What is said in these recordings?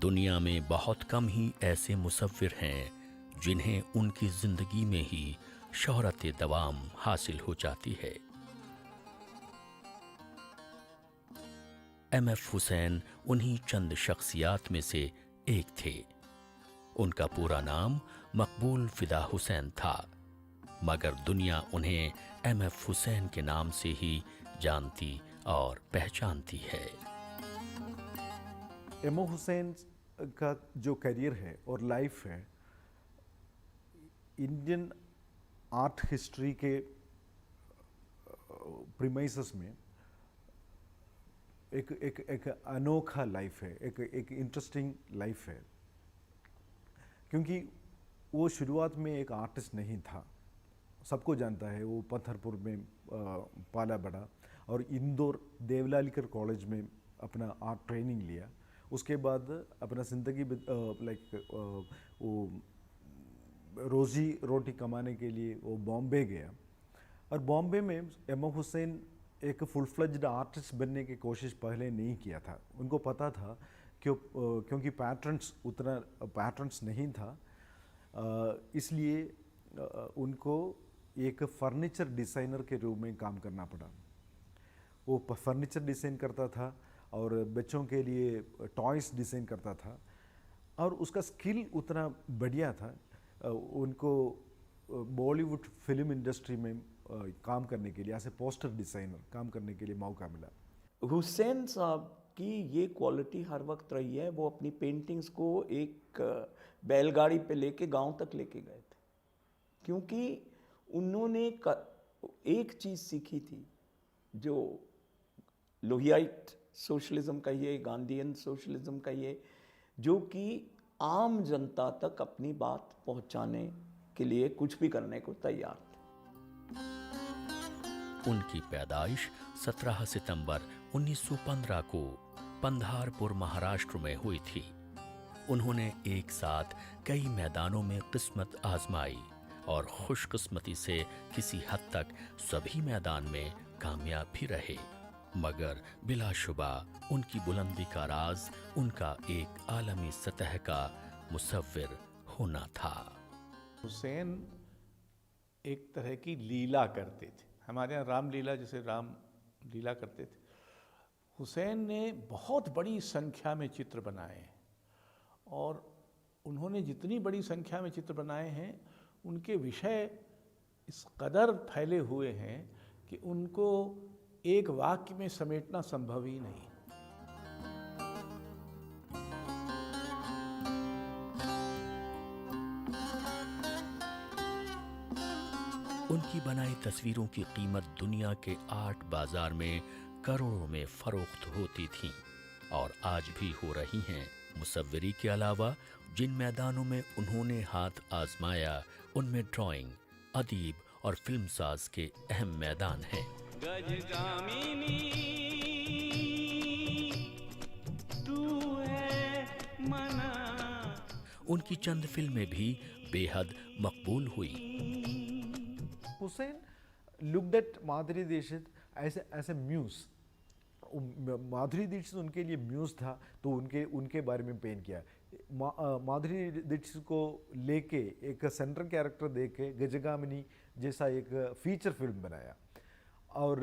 दुनिया में बहुत कम ही ऐसे मुसव्विर हैं जिन्हें उनकी जिंदगी में ही शोहरत दवाम हासिल हो जाती है। एमएफ हुसैन उन्हीं चंद शख्सियात में से एक थे। उनका पूरा नाम मकबूल फिदा हुसैन था, मगर दुनिया उन्हें एमएफ हुसैन के नाम से ही जानती और पहचानती है। एमएफ हुसैन का जो करियर है और लाइफ है, इंडियन आर्ट हिस्ट्री के प्रीमाइसेस में एक अनोखा लाइफ है, एक इंटरेस्टिंग लाइफ है, क्योंकि वो शुरुआत में एक आर्टिस्ट नहीं था। सबको जानता है, वो पत्थरपुर में पाला बड़ा और इंदौर देवलालीकर कॉलेज में अपना आर्ट ट्रेनिंग लिया। उसके बाद अपना ज़िंदगी वो रोज़ी रोटी कमाने के लिए वो बॉम्बे गया और बॉम्बे में एमएफ हुसैन एक फुल फ्लेज्ड आर्टिस्ट बनने की कोशिश पहले नहीं किया था। उनको पता था क्योंकि पैटर्न्स नहीं था, इसलिए उनको एक फर्नीचर डिज़ाइनर के रूप में काम करना पड़ा। वो फर्नीचर डिज़ाइन करता था और बच्चों के लिए टॉयज़ डिज़ाइन करता था और उसका स्किल उतना बढ़िया था। उनको बॉलीवुड फिल्म इंडस्ट्री में काम करने के लिए, एज ए पोस्टर डिज़ाइनर काम करने के लिए मौका मिला। हुसैन साहब की ये क्वालिटी हर वक्त रही है, वो अपनी पेंटिंग्स को एक बैलगाड़ी पे लेके गांव तक लेके गए थे, क्योंकि उन्होंने एक चीज़ सीखी थी जो लोहियाइट सोशलिज्म कहिए, गांधीयन सोशलिज्म कहिए, जो कि आम जनता तक अपनी बात पहुंचाने के लिए कुछ भी करने को तैयार थे। उनकी पैदाइश 17 सितंबर 1915 को पंधारपुर महाराष्ट्र में हुई थी। उन्होंने एक साथ कई मैदानों में किस्मत आजमाई और खुशकिस्मती से किसी हद तक सभी मैदान में कामयाब भी रहे, मगर बिलाशुबा उनकी बुलंदी का राज उनका एक आलमी सतह का मुसव्विर होना था। हुसैन एक तरह की लीला करते थे। हमारे यहाँ रामलीला, जैसे राम लीला करते थे, हुसैन ने बहुत बड़ी संख्या में चित्र बनाए हैं और उन्होंने जितनी बड़ी संख्या में चित्र बनाए हैं, उनके विषय इस कदर फैले हुए हैं कि उनको एक वाक्य में समेटना संभव ही नहीं। उनकी बनाई तस्वीरों की कीमत दुनिया के आर्ट बाजार में करोड़ों में फरोख्त होती थी और आज भी हो रही हैं। मुसव्विरी के अलावा जिन मैदानों में उन्होंने हाथ आजमाया, उनमें ड्राइंग, अदीब और फिल्मसाज के अहम मैदान हैं। गजगामिनी तू है मना। उनकी चंद फिल्में भी बेहद मकबूल हुई। Hussain looked at Madhuri Dixit as a muse. Madhuri Dixit उनके लिए म्यूज था, तो उनके बारे में पेन किया। माधुरी दीक्षित को लेके एक सेंट्रल कैरेक्टर देके गजगामिनी जैसा एक फीचर फिल्म बनाया। और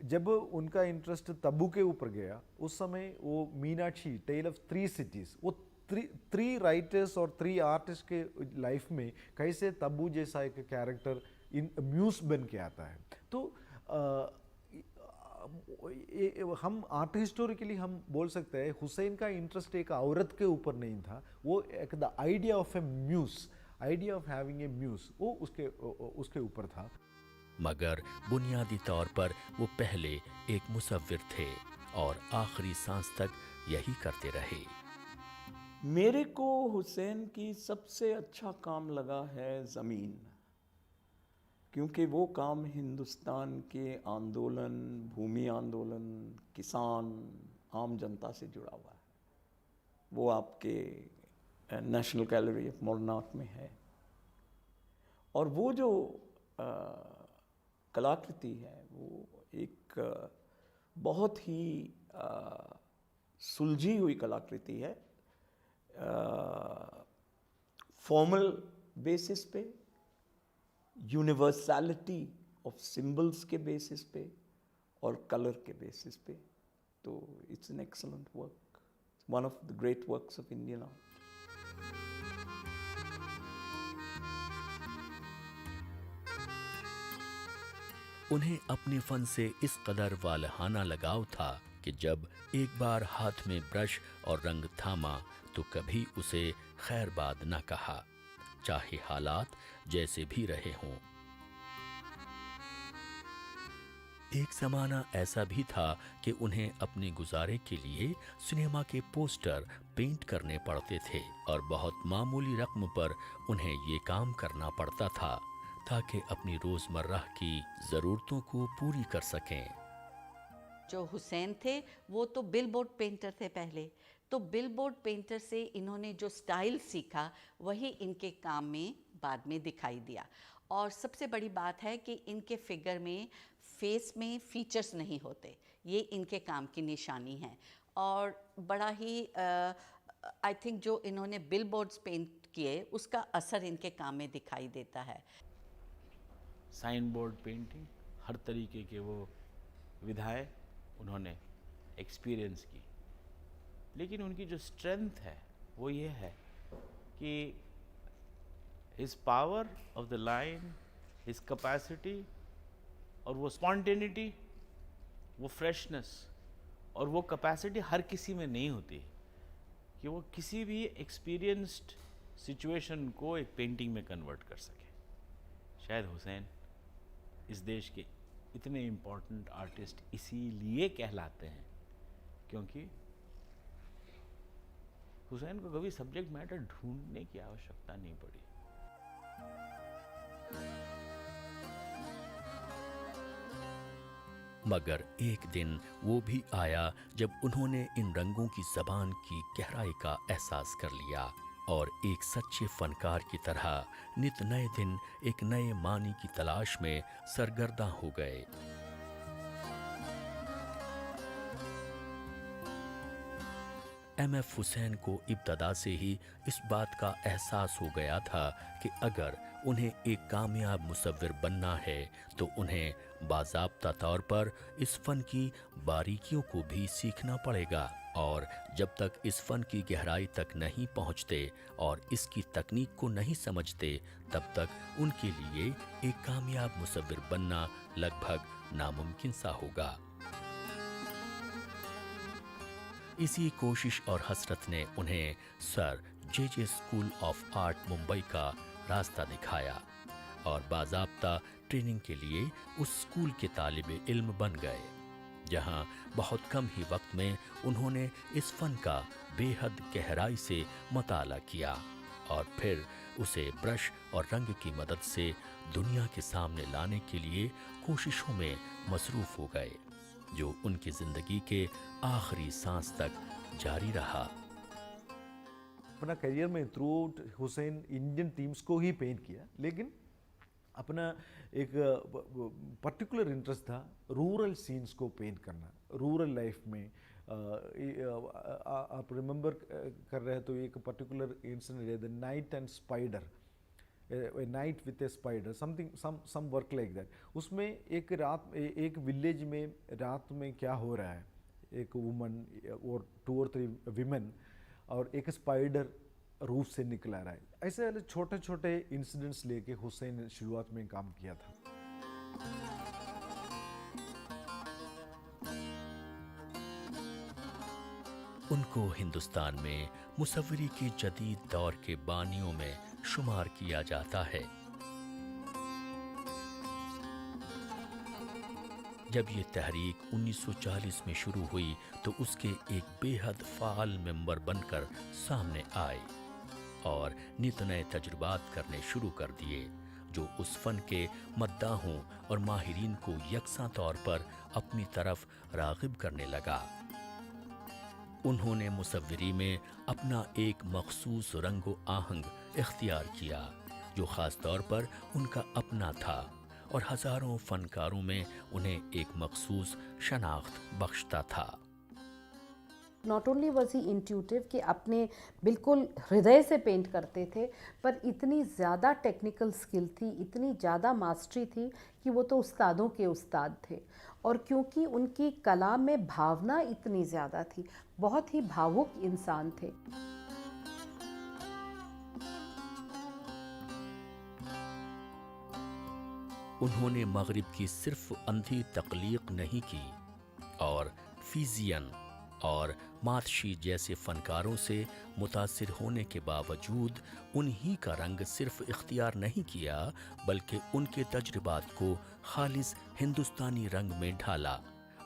जब उनका इंटरेस्ट तब्बू के ऊपर गया, उस समय वो मीनाक्षी, टेल ऑफ 3 सिटीज़, वो थ्री राइटर्स और 3 आर्टिस्ट के लाइफ में कैसे तब्बू जैसा एक कैरेक्टर इन म्यूज बन के आता है। तो हम आर्ट हिस्टोरिकली हम बोल सकते हैं हुसैन का इंटरेस्ट एक औरत के ऊपर नहीं था, वो एक the idea of a muse, idea of having a muse, वो उसके ऊपर था। मगर बुनियादी तौर पर वो पहले एक मुसव्विर थे और आखिरी सांस तक यही करते रहे। मेरे को हुसैन की सबसे अच्छा काम लगा है ज़मीन, क्योंकि वो काम हिंदुस्तान के आंदोलन, भूमि आंदोलन, किसान, आम जनता से जुड़ा हुआ है। वो आपके national gallery of modern art में है और वो जो कलाकृति है वो एक बहुत ही सुलझी हुई कलाकृति है फॉर्मल बेसिस पे, यूनिवर्सैलिटी ऑफ सिंबल्स के बेसिस पे और कलर के बेसिस पे. तो it's an excellent work, one of the great works of Indian art. उन्हें अपने फन से इस कदर वालहाना लगाव था कि जब एक बार हाथ में ब्रश और रंग थामा तो कभी उसे खैरबाद न कहा, चाहे हालात जैसे भी रहे हों. एक जमाना ऐसा भी था कि उन्हें अपने गुजारे के लिए सिनेमा के पोस्टर पेंट करने पड़ते थे और बहुत मामूली रकम पर उन्हें ये काम करना पड़ता था ताकि अपनी रोजमर्रा की जरूरतों को पूरी कर सकें. जो हुसैन थे वो तो बिलबोर्ड पेंटर थे पहले, तो बिलबोर्ड पेंटर से इन्होंने जो स्टाइल सीखा वही इनके काम में बाद में दिखाई दिया. और सबसे बड़ी बात है कि इनके फिगर में फेस में फीचर्स नहीं होते, ये इनके काम की निशानी है. और बड़ा ही आई थिंक जो इन्होंने बिलबोर्ड्स पेंट किए उसका असर इनके काम में दिखाई देता है. साइन बोर्ड पेंटिंग, हर तरीके के वो विधाएं उन्होंने एक्सपीरियंस की. लेकिन उनकी जो स्ट्रेंथ है वो ये है कि his power of the line, his capacity और वो स्पॉन्टेनिटी, वो फ्रेशनेस और वो कैपेसिटी हर किसी में नहीं होती कि वो किसी भी एक्सपीरियंस्ड सिचुएशन को एक पेंटिंग में कन्वर्ट कर सके. शायद हुसैन इस देश के इतने इम्पोर्टेंट आर्टिस्ट इसीलिए कहलाते हैं क्योंकि हुसैन को कभी सब्जेक्ट मैटर ढूंढने की आवश्यकता नहीं पड़ी. मगर एक दिन वो भी आया जब उन्होंने इन रंगों की जबान की गहराई का एहसास कर लिया और एक सच्चे फनकार की तरह नित नए दिन एक नए मानी की तलाश में सरगर्दा हो गए. एम.एफ. हुसैन को इब्तदा से ही इस बात का एहसास हो गया था कि अगर उन्हें एक कामयाब मुसव्विर बनना है तो उन्हें बाज़ाब्ता तौर पर इस फ़न की बारीकियों को भी सीखना पड़ेगा. और जब तक इस फ़न की गहराई तक नहीं पहुंचते और इसकी तकनीक को नहीं समझते तब तक उनके लिए एक कामयाब मुसव्विर बनना लगभग नामुमकिन सा होगा. इसी कोशिश और हसरत ने उन्हें sir J school of art Mumbai का रास्ता दिखाया और बाज़ाब्ता ट्रेनिंग के लिए उस स्कूल के तालिबे इल्म बन गए, जहां बहुत कम ही वक्त में उन्होंने इस फ़न का बेहद गहराई से मताला किया और फिर उसे ब्रश और रंग की मदद से दुनिया के सामने लाने के लिए कोशिशों में मसरूफ़ हो गए, जो उनकी ज़िंदगी के आखिरी सांस तक जारी रहा. अपना करियर में throughout Hussain Indian themes को ही पेंट किया, लेकिन अपना एक पर्टिकुलर इंटरेस्ट था रूरल सीन्स को पेंट करना. रूरल लाइफ में आप रिमेंबर कर रहे हैं तो एक पर्टिकुलर इंसिडेंट है the night and spider, a night with a spider, something some work like that. उसमें एक रात एक विलेज में रात में क्या हो रहा है, एक वुमन और 2 और 3 विमेन और एक स्पाइडर रूफ से निकल आ रहा है. ऐसे वाले छोटे छोटे इंसिडेंट्स लेके हुसैन ने शुरुआत में काम किया था. उनको हिंदुस्तान में मुसव्विरी के जदीद दौर के बानियों में शुमार किया जाता है. जब ये तहरीक 1940 में शुरू हुई तो उसके एक बेहद फ़ाल मेंबर बनकर सामने आए और नित नए तजुर्बात करने शुरू कर दिए, जो उस फ़न के मद्दाहों और माहिरीन को यकसा तौर पर अपनी तरफ राग़िब करने लगा. उन्होंने मुसव्विरी में अपना एक मखसूस रंगो आहंग इख्तियार किया जो ख़ास तौर पर उनका अपना था और हज़ारों फ़नकारों में उन्हें एक मखसूस शनाख्त बख्शता था. Not only was he intuitive कि अपने बिल्कुल हृदय से पेंट करते थे, पर इतनी ज़्यादा टेक्निकल स्किल थी, इतनी ज़्यादा मास्टरी थी कि वो तो उस्तादों के उस्ताद थे। और क्योंकि उनकी कला में भावना इतनी ज़्यादा थी, बहुत ही भावुक इंसान थे। उन्होंने मगरिब की सिर्फ अंधी तकलीक नहीं की और फिजियन और मातशी जैसे फनकारों से मुतासिर होने के बावजूद उन्हीं का रंग सिर्फ इख्तियार नहीं किया, बल्कि उनके तजुर्बात को खालिस हिंदुस्तानी रंग में ढाला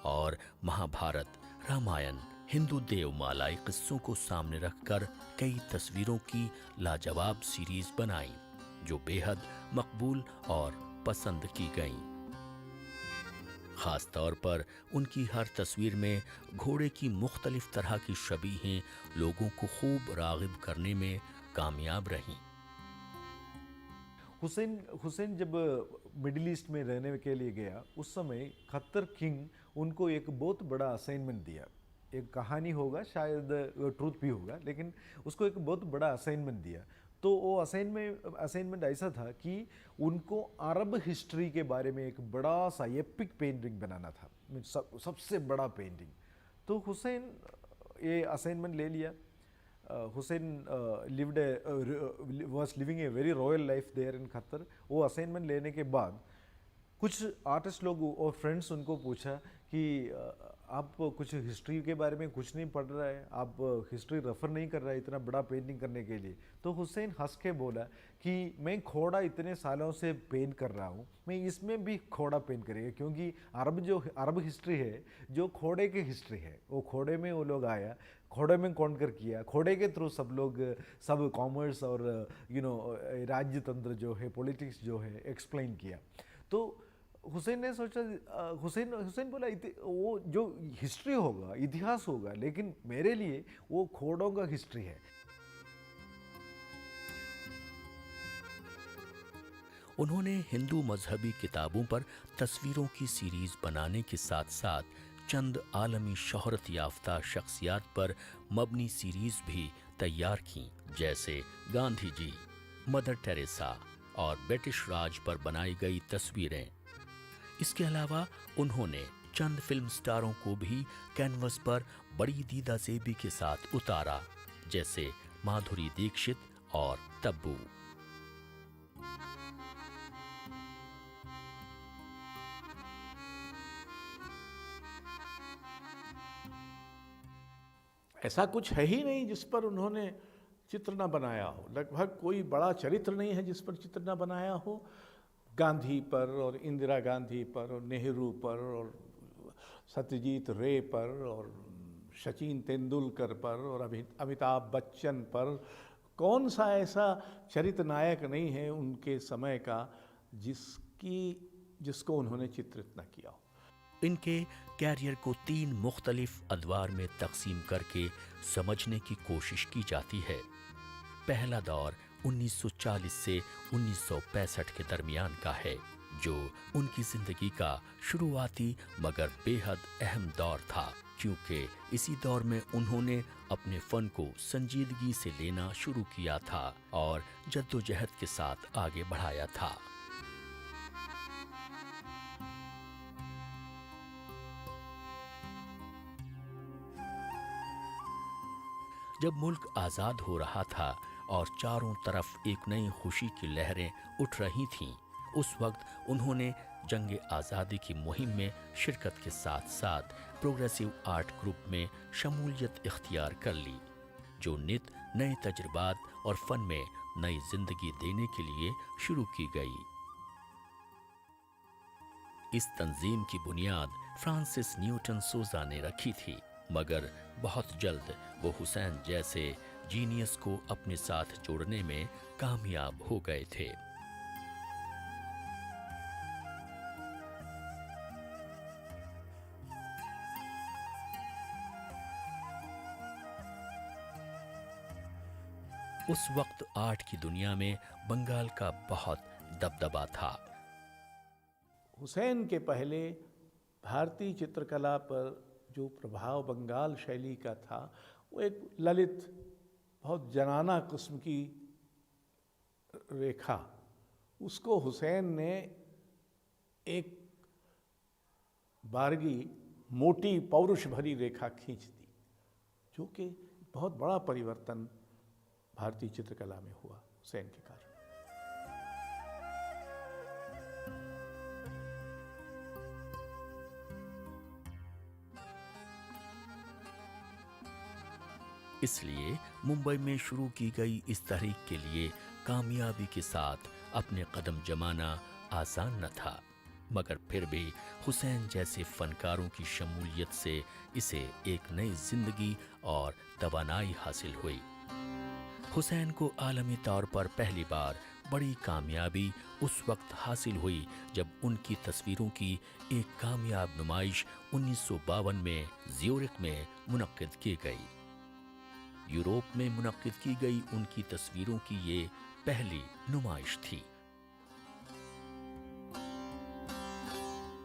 और महाभारत, रामायण, हिंदू देवमालाई किस्सों को सामने रखकर कई तस्वीरों की लाजवाब सीरीज बनाई जो बेहद मकबूल और पसंद की गईं। खास तौर पर उनकी हर तस्वीर में घोड़े की मुख्तलिफ तरह की शबीहें लोगों को खूब रागिब करने में कामयाब रहीं। हुसैन जब मिडिल ईस्ट में रहने के लिए गया, उस समय खत्तर किंग उनको एक बहुत बड़ा असाइनमेंट दिया। एक कहानी होगा, शायद ट्रूथ भी होगा, लेकिन उसको एक बहुत बड़ा असाइनमेंट दिया। तो वो असाइनमेंट ऐसा था कि उनको अरब हिस्ट्री के बारे में एक बड़ा सा एपिक पेंटिंग बनाना था, सबसे बड़ा पेंटिंग। तो हुसैन ये असाइनमेंट ले लिया। Hussain was living a very royal life there in Qatar. वो असाइनमेंट लेने के बाद कुछ आर्टिस्ट लोग और फ्रेंड्स उनको पूछा कि आप कुछ हिस्ट्री के बारे में कुछ नहीं पढ़ रहा है, आप हिस्ट्री रेफर नहीं कर रहा है इतना बड़ा पेंटिंग करने के लिए। तो हुसैन हंस के बोला कि मैं घोड़ा इतने सालों से पेंट कर रहा हूँ, मैं इसमें भी घोड़ा पेंट करेंगे, क्योंकि अरब हिस्ट्री है जो घोड़े की हिस्ट्री है। वो घोड़े में वो लोग आया, घोड़े में कॉन्कर किया, घोड़े के थ्रू सब कॉमर्स और राज्य तंत्र जो है, पॉलिटिक्स जो है, एक्सप्लेन किया। तो हुसैन ने सोचा, हुसैन बोला वो जो हिस्ट्री होगा, इतिहास होगा, लेकिन मेरे लिए वो घोड़ों का हिस्ट्री है। उन्होंने हिंदू मजहबी किताबों पर तस्वीरों की सीरीज बनाने के साथ साथ चंद आलमी शोहरत याफ्ता शख्सियात पर मबनी सीरीज भी तैयार की, जैसे गांधी जी, मदर टेरेसा और ब्रिटिश राज पर बनाई गई तस्वीरें। इसके अलावा उन्होंने चंद फिल्म स्टारों को भी कैनवस पर बड़ी दीदासेबी के साथ उतारा, जैसे माधुरी दीक्षित और तब्बू। ऐसा कुछ है ही नहीं जिस पर उन्होंने चित्र न बनाया हो। लगभग कोई बड़ा चरित्र नहीं है जिस पर चित्र न बनाया हो। गांधी पर और इंदिरा गांधी पर और नेहरू पर और सत्यजीत रे पर और सचिन तेंदुलकर पर और अमिताभ बच्चन पर, कौन सा ऐसा चरित्र नायक नहीं है उनके समय का जिसको उन्होंने चित्रित न किया हो। इनके कैरियर को 3 मुख्तलिफ अदवार में तकसीम करके समझने की कोशिश की जाती है। पहला दौर 1940 से 1965 के दरमियान का है, जो उनकी जिंदगी का शुरुआती मगर बेहद अहम दौर था, क्योंकि इसी दौर में उन्होंने अपने फन को संजीदगी से लेना शुरू किया था और जद्दोजहद के साथ आगे बढ़ाया था। जब मुल्क आज़ाद हो रहा था और चारों तरफ एक नई खुशी की लहरें उठ रही थीं, उस वक्त उन्होंने जंग आज़ादी की मुहिम में शिरकत के साथ साथ प्रोग्रेसिव आर्ट ग्रुप में शमूलियत इख्तियार कर ली, जो नित नए तजुर्बात और फन में नई जिंदगी देने के लिए शुरू की गई। इस तंजीम की बुनियाद फ्रांसिस न्यूटन सोजा ने रखी थी, मगर बहुत जल्द वो हुसैन जैसे जीनियस को अपने साथ जोड़ने में कामयाब हो गए थे। उस वक्त आर्ट की दुनिया में बंगाल का बहुत दबदबा था। हुसैन के पहले भारतीय चित्रकला पर जो प्रभाव बंगाल शैली का था वो एक ललित, बहुत जनाना किस्म की रेखा, उसको हुसैन ने एक बारगी, मोटी, पौरुष भरी रेखा खींच दी, जो कि बहुत बड़ा परिवर्तन भारतीय चित्रकला में हुआ हुसैन के कारण। इसलिए मुंबई में शुरू की गई इस तहरीक के लिए कामयाबी के साथ अपने कदम जमाना आसान न था, मगर फिर भी हुसैन जैसे फनकारों की शमूलियत से इसे एक नई जिंदगी और तवानाई हासिल हुई। हुसैन को आलमी तौर पर पहली बार बड़ी कामयाबी उस वक्त हासिल हुई जब उनकी तस्वीरों की एक कामयाब नुमाइश 1952 में ज्यूरिख में मुनक्किद की गई। यूरोप में मुनक्किद की गई उनकी तस्वीरों की ये पहली नुमाइश थी।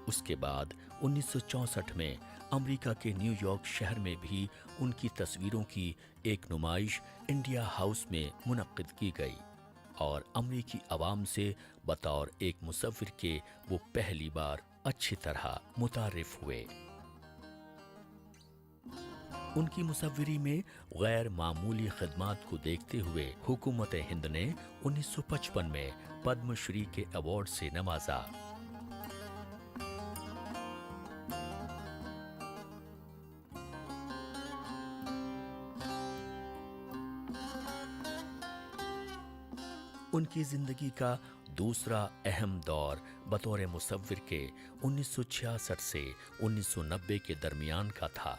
उसके बाद 1964 में अमेरिका के न्यूयॉर्क शहर में भी उनकी तस्वीरों की एक नुमाइश इंडिया हाउस में मुनक्किद की गई और अमेरिकी अवाम से बतौर एक मुसव्विर के वो पहली बार अच्छी तरह मुतारिफ हुए। उनकी मुसव्विरी में गैर मामूली खिदमात को देखते हुए हुकूमत हिंद ने 1955 में पद्मश्री के अवार्ड से नवाजा। उनकी जिंदगी का दूसरा अहम दौर बतौर मुसव्विर के 1966 से 1990 के दरमियान का था।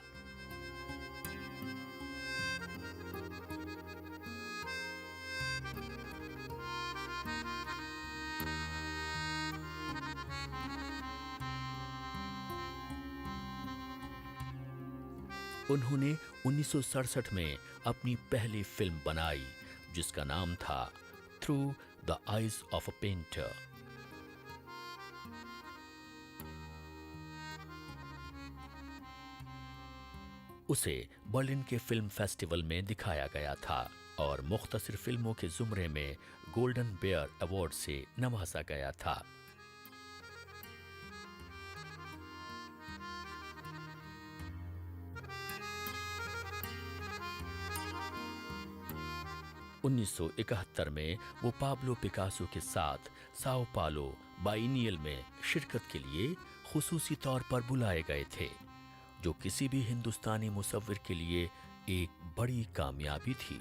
उन्होंने 1967 में अपनी पहली फिल्म बनाई जिसका नाम था through the eyes of a painter. उसे बर्लिन के फिल्म फेस्टिवल में दिखाया गया था और मुख्तसर फिल्मों के जुमरे में गोल्डन बेयर अवार्ड से नवाजा गया था। उन्नीस 1971 में वो पाब्लो पिकासो के साथ साओ पालो बाइनियल में शिरकत के लिए खुसूसी तौर पर बुलाए गए थे, जो किसी भी हिंदुस्तानी मुसव्विर के लिए एक बड़ी कामयाबी थी।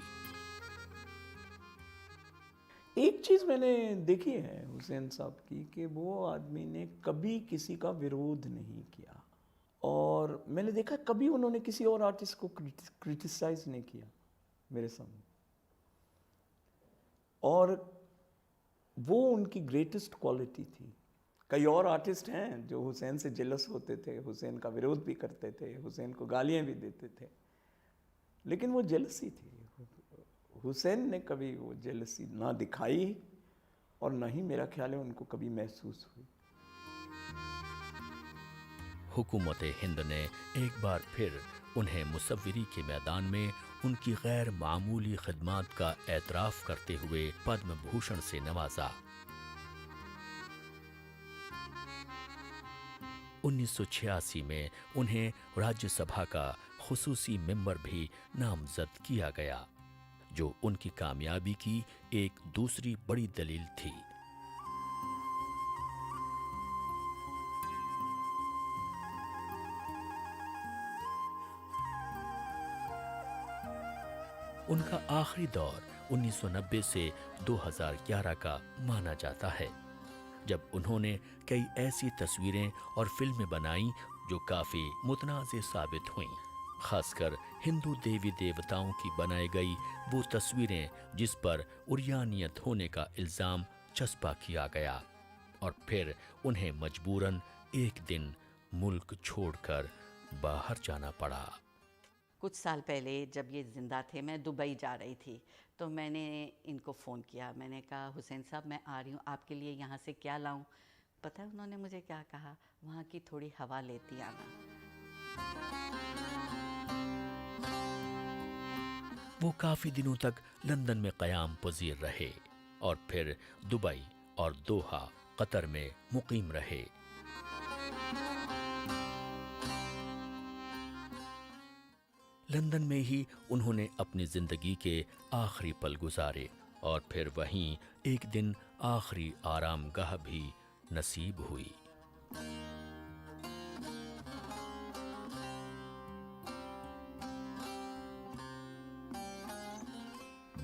एक चीज़ मैंने देखी है हुसैन साहब की कि वो आदमी ने कभी किसी का विरोध नहीं किया, और मैंने देखा कभी उन्होंने किसी और आर्टिस्ट को क्रिटिसाइज नहीं किया मेरे सामने, और वो उनकी ग्रेटेस्ट क्वालिटी थी। कई और आर्टिस्ट हैं जो हुसैन से जेलस होते थे, हुसैन का विरोध भी करते थे, हुसैन को गालियाँ भी देते थे, लेकिन वो जेलसी थी। हुसैन ने कभी वो जेलसी ना दिखाई और ना ही मेरा ख्याल है उनको कभी महसूस हुई। हुकूमत हिंद ने एक बार फिर उन्हें मुसव्विरी के मैदान में उनकी गैर मामूली खिदमात का एतराफ़ करते हुए पद्म भूषण से नवाजा। 1986 में उन्हें राज्यसभा का खुसूसी मेंबर भी नामजद किया गया, जो उनकी कामयाबी की एक दूसरी बड़ी दलील थी। उनका आखिरी दौर 1990 से 2011 का माना जाता है, जब उन्होंने कई ऐसी तस्वीरें और फिल्में बनाई जो काफ़ी मुतनाज़े साबित हुईं, खासकर हिंदू देवी देवताओं की बनाई गई वो तस्वीरें जिस पर उर्यानियत होने का इल्ज़ाम चस्पा किया गया, और फिर उन्हें मजबूरन एक दिन मुल्क छोड़कर बाहर जाना पड़ा। कुछ साल पहले जब ये ज़िंदा थे, मैं दुबई जा रही थी, तो मैंने इनको फ़ोन किया। मैंने कहा हुसैन साहब मैं आ रही हूँ, आपके लिए यहाँ से क्या लाऊं? पता है उन्होंने मुझे क्या कहा? वहाँ की थोड़ी हवा लेती आना। वो काफी दिनों तक लंदन में क़याम पजीर रहे और फिर दुबई और दोहा कतर में मुकीम रहे। लंदन में ही उन्होंने अपनी जिंदगी के आखिरी पल गुजारे और फिर वहीं एक दिन आखिरी आरामगाह भी नसीब हुई।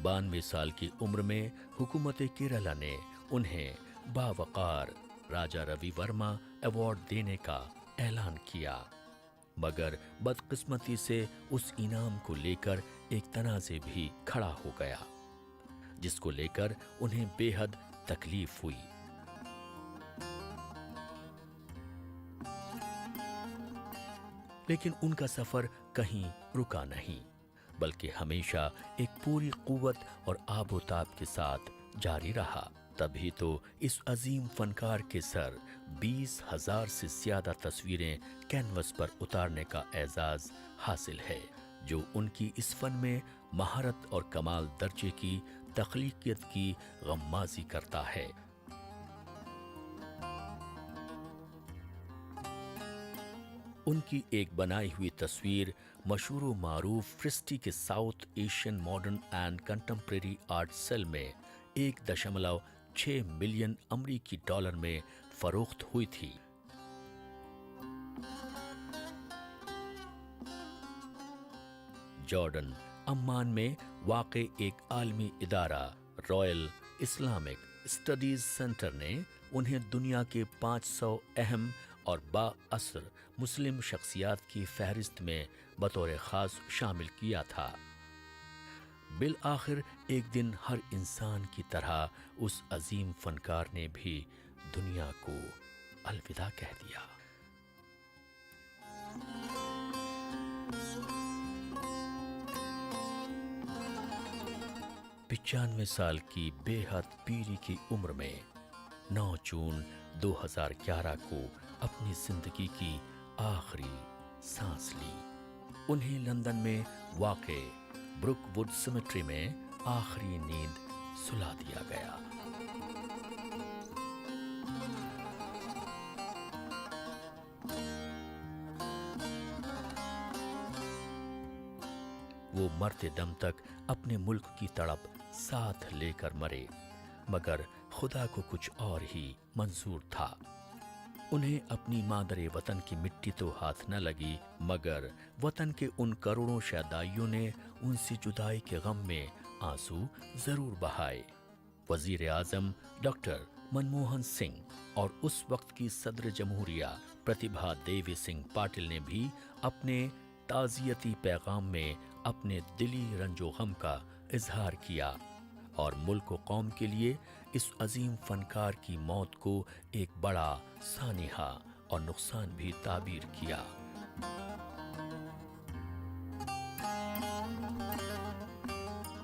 92 साल की उम्र में हुकूमत केरला ने उन्हें बावकार राजा रवि वर्मा अवार्ड देने का ऐलान किया, मगर बदकिस्मती से उस इनाम को लेकर एक तनाज़े भी खड़ा हो गया, जिसको लेकर उन्हें बेहद तकलीफ हुई। लेकिन उनका सफर कहीं रुका नहीं, बल्कि हमेशा एक पूरी कुव्वत और आबोताब के साथ जारी रहा। तभी तो इस अजीम फनकार के सर 20,000 से ज्यादा तस्वीरें कैनवस पर उतारने का एजाज हासिल है, जो उनकी इस फन में महारत और कमाल दर्जे की तख्लीकियत की गम्माजी करता है। उनकी एक बनाई हुई तस्वीर मशहूर व मारूफ क्रिस्टी के South Asian modern and contemporary art sale में 1.6 मिलियन अमरीकी डॉलर में फरोख्त हुई थी। जॉर्डन अम्मान में वाक़े एक आलमी इदारा रॉयल इस्लामिक स्टडीज सेंटर ने उन्हें दुनिया के 500 अहम और बाअसर मुस्लिम शख्सियात की फहरिस्त में बतौर ख़ास शामिल किया था। बिल आखिर एक दिन हर इंसान की तरह उस अजीम फनकार ने भी दुनिया को अलविदा कह दिया। पिचानवे साल की बेहद पीरी की उम्र में 9 जून 2011 को अपनी जिंदगी की आखिरी सांस ली। उन्हें लंदन में वाक़े ब्रुकवुड सिमेट्री में आखिरी नींद सुला दिया गया। वो मरते दम तक अपने मुल्क की तड़प साथ लेकर मरे, मगर खुदा को कुछ और ही मंजूर था। उन्हें अपनी मादरे वतन की मिट्टी तो हाथ न लगी, मगर वतन के उन करोड़ों शहदाइयों ने उनसे जुदाई के गम में आंसू जरूर बहाए। वजीर आजम डॉक्टर मनमोहन सिंह और उस वक्त की सदर जमहूरिया प्रतिभा देवी सिंह पाटिल ने भी अपने ताज़ियती पैगाम में अपने दिली रंजो गम का इजहार किया और मुल्क व कौम के लिए इस अजीम फनकार की मौत को एक बड़ा सानिहा और नुकसान भी ताबीर किया।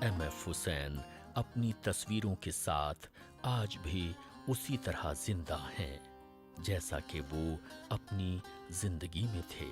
एमएफ हुसैन अपनी तस्वीरों के साथ आज भी उसी तरह जिंदा हैं, जैसा कि वो अपनी जिंदगी में थे।